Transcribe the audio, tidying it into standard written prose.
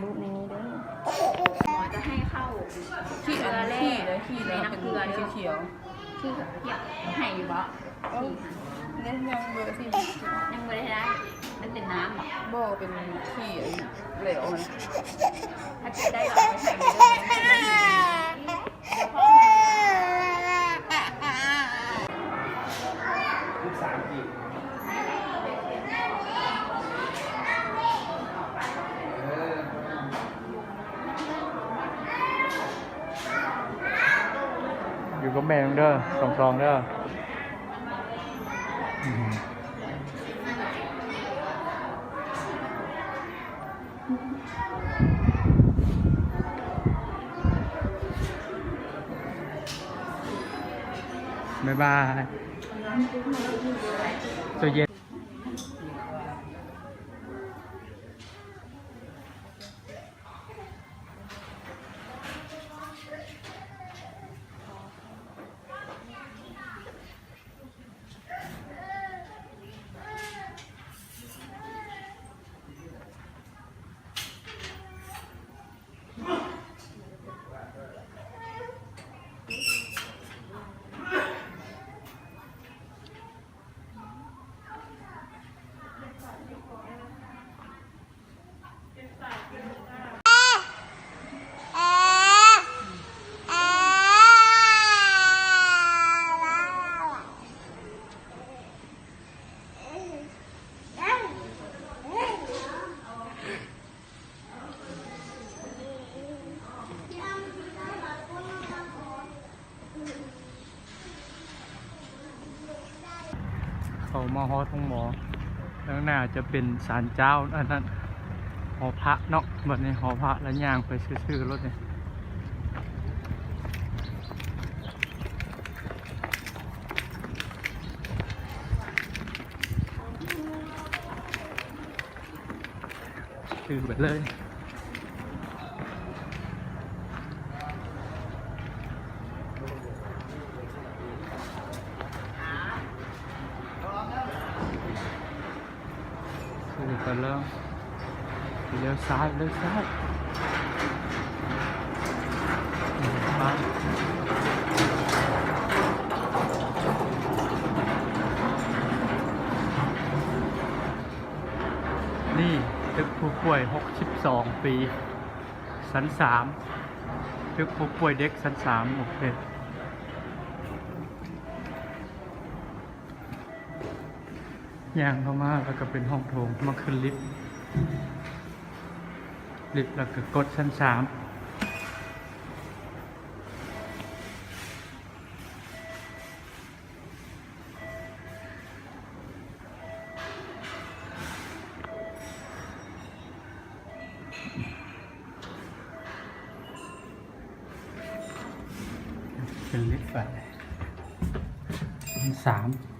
รูปในนี้เด้อหมอจะให้เข้าขี้อันขี้เลยขี้เลยเป็นเกลือเขียวที่อยากให้อยู่บ่เนี่ยยังเบอร์สิยังไม่ได้มันเป็นน้ำหรอบ่เป็นขี้เหลวถ้าเกิดได้ก็ไปใส่ลูก3 ปีอยู่กับแม่เด้อสองเด้อบ๊ายบายตัวเย็นเขามาฮอทงหมอแล้วน่าจะเป็นศาลเจ้าอันนั้นหอพระเนาะแบบนี้หอพระแล้วย่างไปซื้อรถเนี่ยซื้อไปเลยไปแล้วเลี้ยวซ้ายนี่ตึกผู้ป่วย62 ปีชั้น3ตึกผู้ป่วยเด็กชั้น3โอเคย่างเข้ามาแล้วก็เป็นห้องโถงมาขึ้นลิฟต์แล้วก็กดชั้น3ขึ้นลิฟต์ไปชั้น3